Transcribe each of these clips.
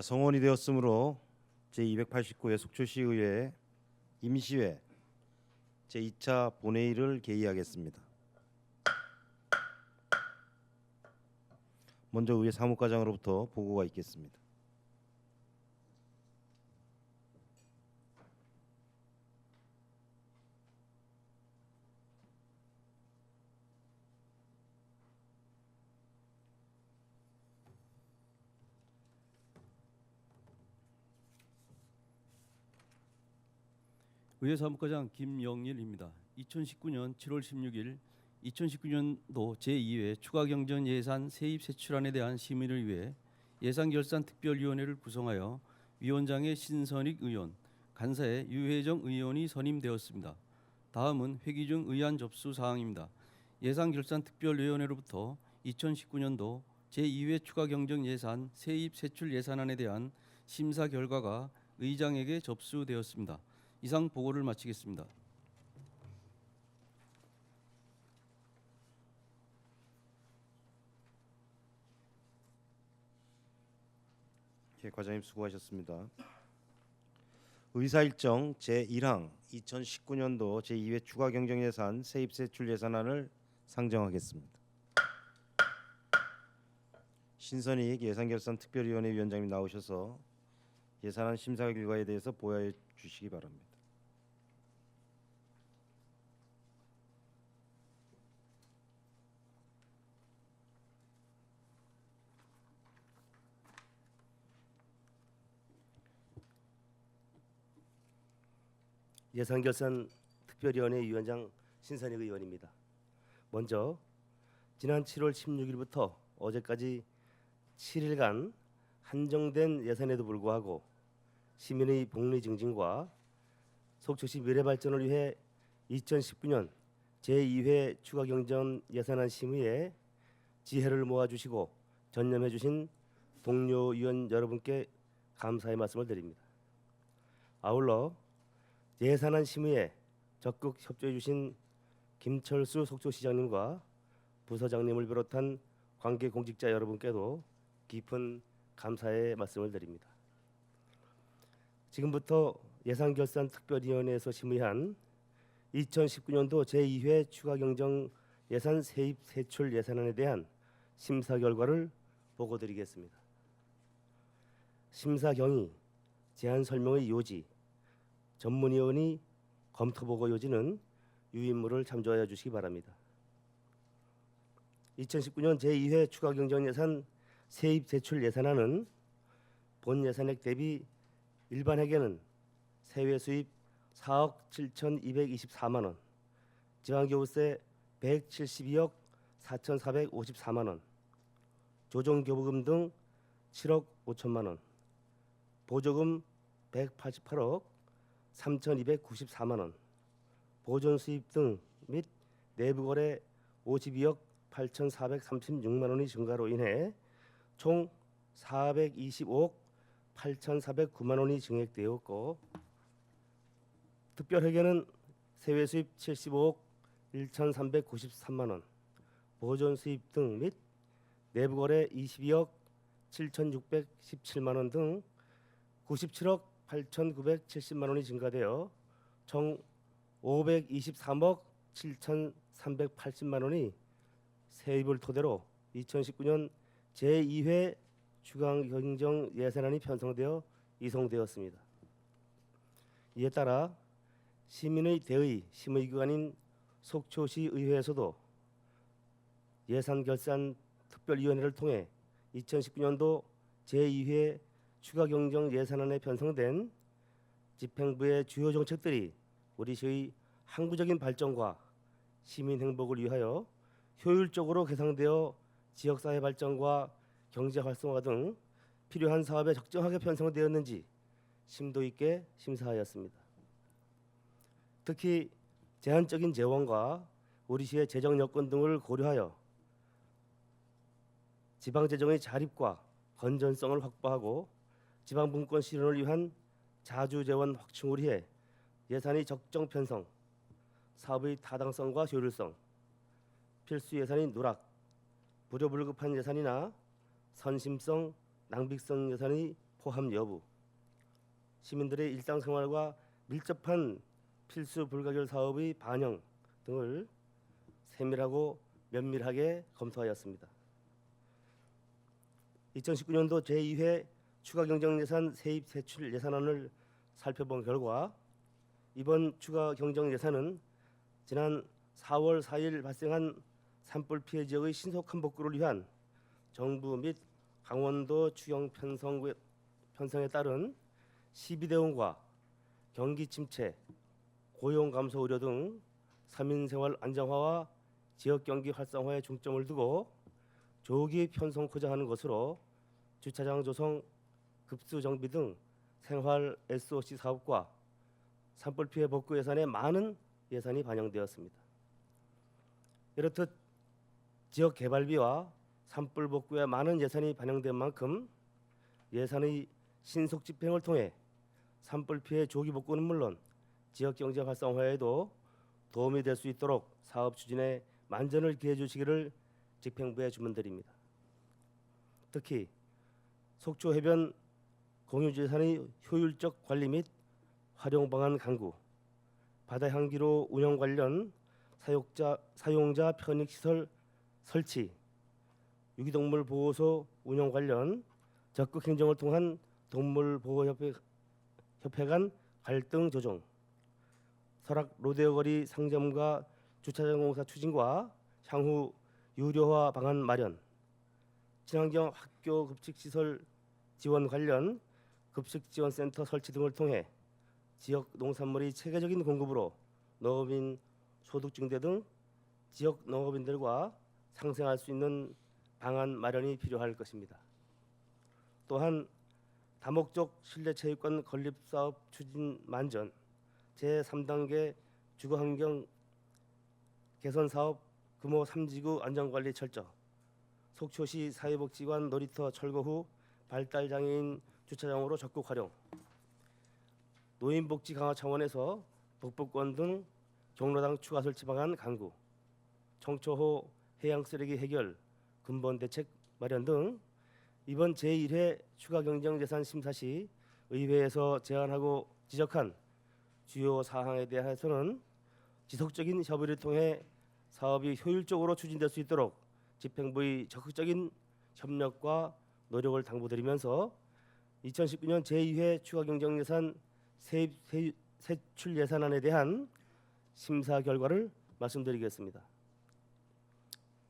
성원이 되었으므로 제289회 속초시의회 임시회 제2차 본회의를 개의하겠습니다. 먼저 의회 사무과장으로부터 보고가 있겠습니다. 의회 사무과장 김영일입니다. 2019년 7월 16일 2019년도 제2회 추가경정 예산 세입 세출안에 대한 심의를 위해 예산결산특별위원회를 구성하여 위원장의 신선익 의원, 간사의 유혜정 의원이 선임되었습니다. 다음은 회기 중 의안 접수 사항입니다. 예산결산특별위원회로부터 2019년도 제2회 추가경정 예산 세입 세출 예산안에 대한 심사 결과가 의장에게 접수되었습니다. 이상 보고를 마치겠습니다. 과장님 수고하셨습니다. 의사일정 제1항 2019년도 제2회 추가경정예산 세입세출 예산안을 상정하겠습니다. 신선익 예산결산특별위원회 위원장님 나오셔서 예산안 심사 결과에 대해서 보여해 주시기 바랍니다. 예산결산특별위원회 위원장 신선익 의원입니다. 먼저 지난 7월 16일부터 어제까지 7일간 한정된 예산에도 불구하고 시민의 복리 증진과 속초시 미래 발전을 위해 2019년 제2회 추가경정 예산안 심의에 지혜를 모아주시고 전념해주신 동료 위원 여러분께 감사의 말씀을 드립니다. 아울러 예산안 심의에 적극 협조해 주신 김철수 속초시장님과 부서장님을 비롯한 관계 공직자 여러분께도 깊은 감사의 말씀을 드립니다. 지금부터 예산결산특별위원회에서 심의한 2019년도 제2회 추가경정 예산 세입 세출 예산안에 대한 심사 결과를 보고드리겠습니다. 심사 경위, 제안 설명의 요지, 전문위원이 검토보고 요지는 유인물을 참조하여 주시기 바랍니다. 2019년 제2회 추가경정예산 세입세출 예산안은 본 예산액 대비 일반회계는 세외 수입 4억 7,224만 원, 지방교부세 172억 4,454만 원, 조정교부금 등 7억 5천만 원, 보조금 188억 3,294만 원, 보존 수입 등 및 내부거래 52억 8,436만 원의 증가로 인해 총 425억 8,409만 원이 증액되었고, 특별회계는 세외 수입 75억 1,393만 원, 보존 수입 등 및 내부거래 22억 7,617만 원 등 97억 8,970만 원이 증가되어 총 523억 7,380만 원이 세입을 토대로 2019년 제2회 추가경정 예산안이 편성되어 이송되었습니다. 이에 따라 시민의 대의 심의기관인 속초시 의회에서도 예산결산특별위원회를 통해 2019년도 제2회 추가경정 예산안에 편성된 집행부의 주요 정책들이 우리 시의 항구적인 발전과 시민 행복을 위하여 효율적으로 개상되어 지역사회 발전과 경제 활성화 등 필요한 사업에 적정하게 편성되었는지 심도 있게 심사하였습니다. 특히 제한적인 재원과 우리 시의 재정 여건 등을 고려하여 지방 재정의 자립과 건전성을 확보하고 지방 분권 실현을 위한 자주 재원 확충을 위해 예산의 적정 편성, 사업의 타당성과 효율성, 필수 예산의 누락, 불효불급한 예산이나 선심성, 낭비성 예산의 포함 여부, 시민들의 일상생활과 밀접한 필수 불가결 사업의 반영 등을 세밀하고 면밀하게 검토하였습니다. 2019년도 제2회 추가경정예산 세입 세출 예산안을 살펴본 결과 이번 추가경정예산은 지난 4월 4일 발생한 산불 피해 지역의 신속한 복구를 위한 정부 및 강원도 추경 편성에 따른 시비대응과 경기 침체, 고용 감소 우려 등 서민생활 안정화와 지역 경기 활성화에 중점을 두고 조기 편성코자 하는 것으로 주차장 조성, 급수 정비 등 생활 SOC 사업과 산불 피해 복구 예산에 많은 예산이 반영되었습니다. 이렇듯 지역 개발비와 산불 복구에 많은 예산이 반영된 만큼 예산의 신속 집행을 통해 산불 피해 조기 복구는 물론 지역 경제 활성화에도 도움이 될 수 있도록 사업 추진에 만전을 기해 주시기를 집행부에 주문드립니다. 특히 속초 해변 공유재산의 효율적 관리 및 활용 방안 강구, 바다 향기로 운영 관련 사용자 편익 시설 설치, 유기동물 보호소 운영 관련 적극 행정을 통한 동물보호협회 간 갈등 조정, 설악 로데오 거리 상점과 주차장 공사 추진과 향후 유료화 방안 마련, 친환경 학교 급식 시설 지원 관련 급식 지원 센터 설치 등을 통해 지역 농산물의 체계적인 공급으로 농업인 소득 증대 등 지역 농업인들과 상생할 수 있는 방안 마련이 필요할 것입니다. 또한 다목적 실내체육관 건립 사업 추진 만전, 제3단계 주거환경 개선 사업 규모 3지구 안전관리 철저, 속초시 사회복지관 놀이터 철거 후 발달장애인 주차장으로 적극 활용, 노인복지 강화 차원에서 북부권 등 경로당 추가 설치 방안 강구, 청초호 해양 쓰레기 해결 근본 대책 마련 등 이번 제1회 추가경정예산 심사 시 의회에서 제안하고 지적한 주요 사항에 대해서는 지속적인 협의를 통해 사업이 효율적으로 추진될 수 있도록 집행부의 적극적인 협력과 노력을 당부드리면서 2019년 제2회 추가경정예산 세입 세출 예산안에 대한 심사 결과를 말씀드리겠습니다.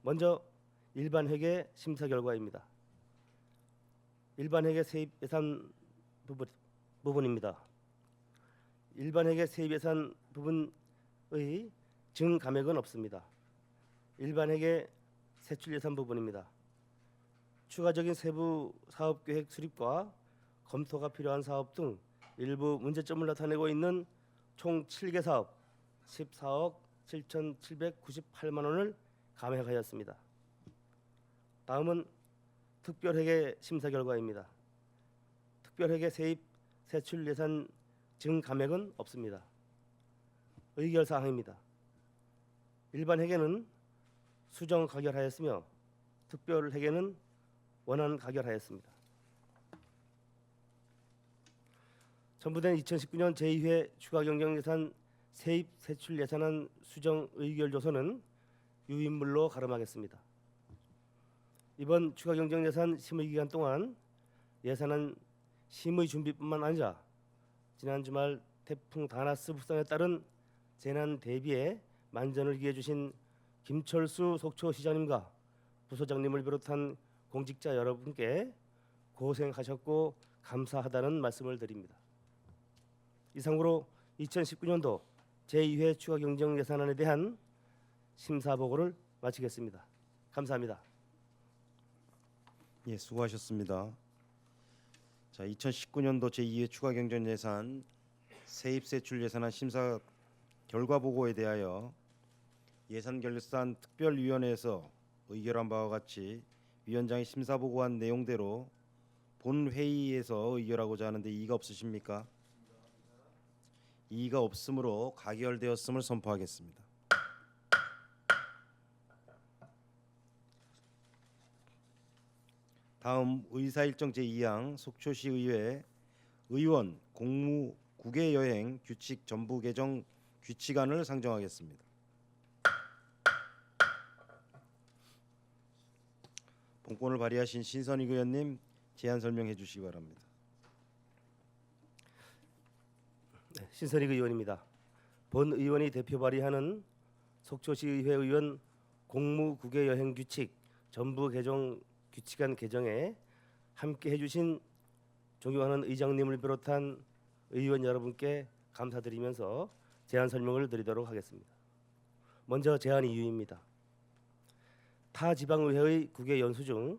먼저 일반회계 심사 결과입니다. 일반회계 세입 예산 부분입니다. 일반회계 세입 예산 부분의 증감액은 없습니다. 일반회계 세출 예산 부분입니다. 추가적인 세부 사업계획 수립과 검토가 필요한 사업 등 일부 문제점을 나타내고 있는 총 7개 사업 14억 7,798만 원을 감액하였습니다. 다음은 특별회계 심사 결과입니다. 특별회계 세입 세출 예산 증감액은 없습니다. 의결 사항입니다. 일반 회계는 수정 가결하였으며 특별 회계는 원안 가결하였습니다. 첨부된 2019년 제2회 추가경정예산 세입 세출 예산안 수정 의결 조서는 유인물로 가름하겠습니다. 이번 추가경정예산 심의 기간 동안 예산안 심의 준비뿐만 아니라 지난 주말 태풍 다나스 북상에 따른 재난 대비에 만전을 기해 주신 김철수 속초시장님과 부소장님을 비롯한 공직자 여러분께 고생하셨고 감사하다는 말씀을 드립니다. 이상으로 2019년도 제2회 추가경정예산안에 대한 심사 보고를 마치겠습니다. 감사합니다. 예, 수고하셨습니다. 자, 2019년도 제2회 추가경정예산 세입세출 예산안 심사 결과 보고에 대하여 예산결산 특별위원회에서 의결한 바와 같이 위원장이 심사 보고한 내용대로 본 회의에서 의결하고자 하는데 이의가 없으십니까? 이의가 없으므로 가결되었음을 선포하겠습니다. 다음 의사일정 제2항 속초시 의회 의원 공무 국외 여행 규칙 전부 개정 규칙안을 상정하겠습니다. 본권을 발의하신 신선익 의원님 제안 설명해 주시기 바랍니다. 네, 신선익 의원입니다. 본 의원이 대표 발의하는 속초시 의회 의원 공무 국외 여행 규칙 전부 개정 규칙안 개정에 함께 해주신 존경하는 의장님을 비롯한 의원 여러분께 감사드리면서 제안 설명을 드리도록 하겠습니다. 먼저 제안 이유입니다. 타 지방의회의 국외 연수 중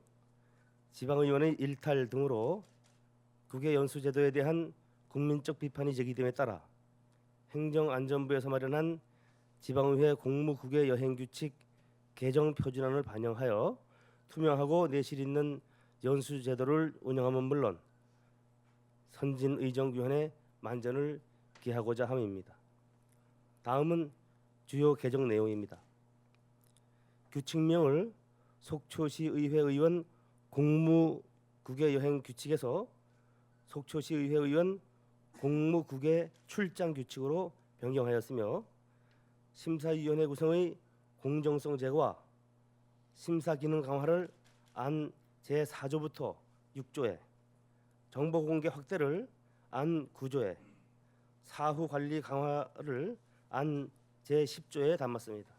지방의원의 일탈 등으로 국외 연수 제도에 대한 국민적 비판이 제기됨에 따라 행정안전부에서 마련한 지방의회 공무 국외 여행 규칙 개정 표준안을 반영하여 투명하고 내실 있는 연수 제도를 운영함은 물론 선진 의정 규현에 만전을 기하고자 함입니다. 다음은 주요 개정 내용입니다. 규칙명을 속초시 의회 의원 공무 국외 여행 규칙에서 속초시 의회 의원 공무 국외 출장 규칙으로 변경하였으며 심사위원회 구성의 공정성 제고와 심사 기능 강화를 안 제4조부터 6조에 정보 공개 확대를 안 9조에 사후 관리 강화를 안 제10조에 담았습니다.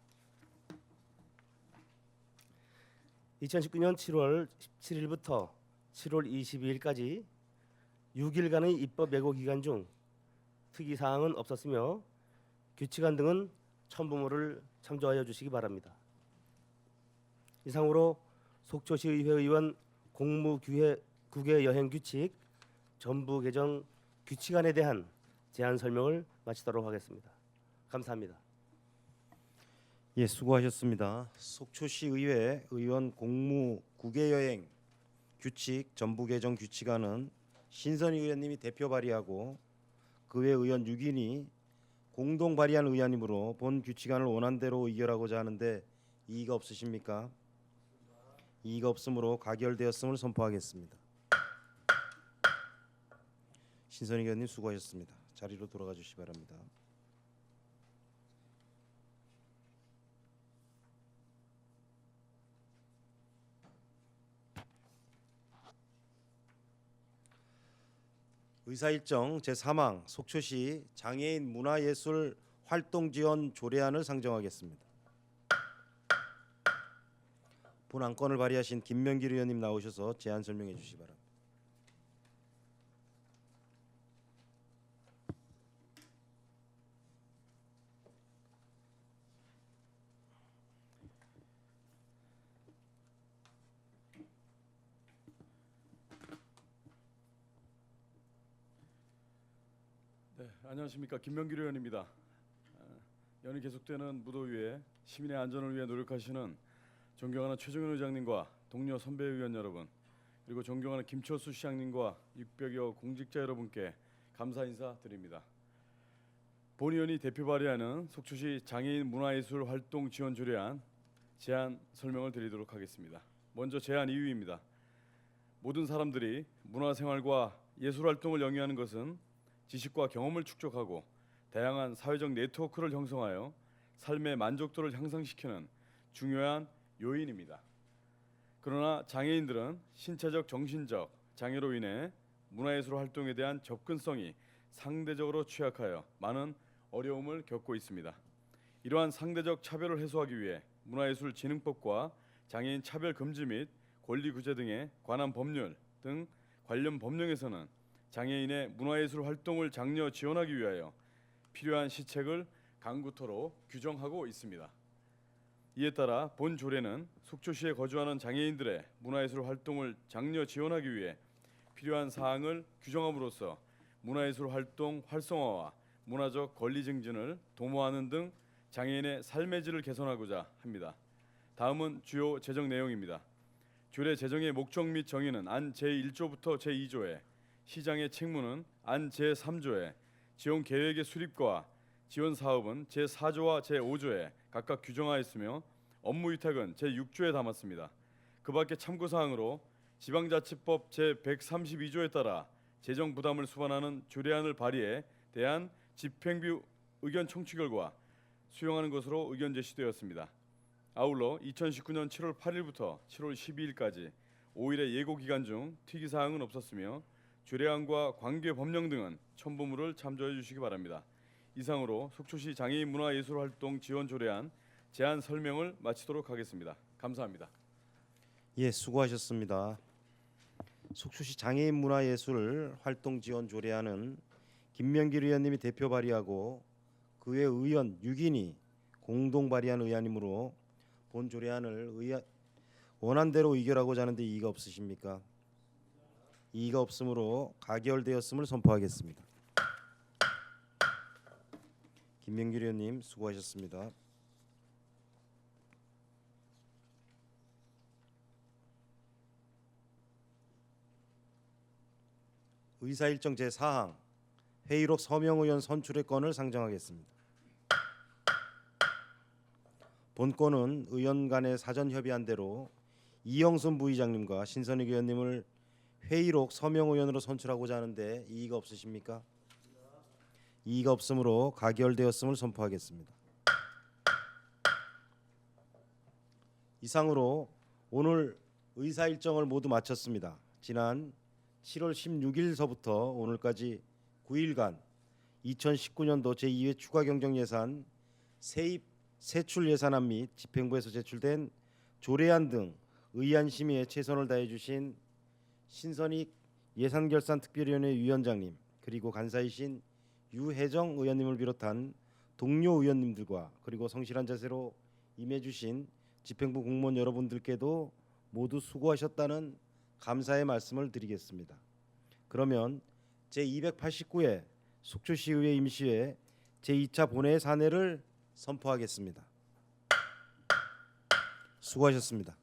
2019년 7월 17일부터 7월 22일까지 6일간의 입법 예고 기간 중 특이 사항은 없었으며 규칙안 등은 첨부물을 참조하여 주시기 바랍니다. 이상으로 속초시 의회 의원 공무 국외 여행 규칙 전부 개정 규칙안에 대한 제안 설명을 마치도록 하겠습니다. 감사합니다. 예, 수고하셨습니다. 속초시 의회 의원 공무 국외 여행 규칙 전부 개정 규칙안은 신선희 의원님이 대표 발의하고 그 외 의원 6인이 공동 발의한 의안이므로 본 규칙안을 원안대로 의결하고자 하는데 이의가 없으십니까? 이의가 없으므로 가결되었음을 선포하겠습니다. 신선희 의원님 수고하셨습니다. 자리로 돌아가 주시기 바랍니다. 의사일정 제3항 속초시 장애인 문화예술 활동 지원 조례안을 상정하겠습니다. 본 안건을 발의하신 김명길 의원님 나오셔서 제안 설명해 주시기 바랍니다. 네, 안녕하십니까. 김명길 의원입니다. 연이 계속되는 무더위에 시민의 안전을 위해 노력하시는 존경하는 최종현 의장님과 동료 선배 의원 여러분, 그리고 존경하는 김철수 시장님과 600여 공직자 여러분께 감사 인사 드립니다. 본 의원이 대표 발의하는 속초시 장애인 문화예술 활동 지원 조례안 제안 설명을 드리도록 하겠습니다. 먼저 제안 이유입니다. 모든 사람들이 문화생활과 예술활동을 영위하는 것은 지식과 경험을 축적하고 다양한 사회적 네트워크를 형성하여 삶의 만족도를 향상시키는 중요한 요인입니다. 그러나 장애인들은 신체적, 정신적 장애로 인해 문화예술 활동에 대한 접근성이 상대적으로 취약하여 많은 어려움을 겪고 있습니다. 이러한 상대적 차별을 해소하기 위해 문화예술진흥법과 장애인 차별 금지 및 권리 구제 등에 관한 법률 등 관련 법령에서는 장애인의 문화예술 활동을 장려 지원하기 위하여 필요한 시책을 강구토로 규정하고 있습니다. 이에 따라 본 조례는 속초시에 거주하는 장애인들의 문화예술 활동을 장려 지원하기 위해 필요한 사항을 규정함으로써 문화예술 활동 활성화와 문화적 권리 증진을 도모하는 등 장애인의 삶의 질을 개선하고자 합니다. 다음은 주요 제정 내용입니다. 조례 제정의 목적 및 정의는 안 제1조부터 제2조에, 시장의 책무는 안 제3조에, 지원 계획의 수립과 지원 사업은 제4조와 제5조에 각각 규정하였으며 업무 위탁은 제6조에 담았습니다. 그 밖에 참고 사항으로 지방자치법 제132조에 따라 재정 부담을 수반하는 조례안을 발의해 대한 집행부 의견 청취 결과 수용하는 것으로 의견 제시되었습니다. 아울러 2019년 7월 8일부터 7월 12일까지 5일의 예고 기간 중 특이 사항은 없었으며 조례안과 관계 법령 등은 첨부물을 참조해 주시기 바랍니다. 이상으로 속초시 장애인 문화예술활동 지원 조례안 제안 설명을 마치도록 하겠습니다. 감사합니다. 예, 수고하셨습니다. 속초시 장애인 문화예술 활동 지원 조례안은 김명길 의원님이 대표 발의하고 그 외 의원 6인이 공동 발의한 의안이므로 본 조례안을 원안대로 의결하고자 하는데 이의가 없으십니까? 이의가 없으므로 가결되었음을 선포하겠습니다. 김명길 의원님 수고하셨습니다. 의사일정 제4항 회의록 서명 의원 선출의 건을 상정하겠습니다. 본 건은 의원 간의 사전 협의한 대로 이영순 부의장님과 신선익 의원님을 회의록 서명 의원으로 선출하고자 하는데 이의가 없으십니까? 이의가 없으므로 가결되었음을 선포하겠습니다. 이상으로 오늘 의사 일정을 모두 마쳤습니다. 지난 7월 16일서부터 오늘까지 9일간 2019년도 제2회 추가경정예산 세입 세출 예산안 및 집행부에서 제출된 조례안 등 의안 심의에 최선을 다해 주신 신선익 예산결산특별위원회 위원장님 그리고 간사이신 유혜정 의원님을 비롯한 동료 의원님들과 그리고 성실한 자세로 임해 주신 집행부 공무원 여러분들께도 모두 수고하셨다는 감사의 말씀을 드리겠습니다. 그러면 제289회 속초시의회 임시회 제2차 본회의 사내를 선포하겠습니다. 수고하셨습니다.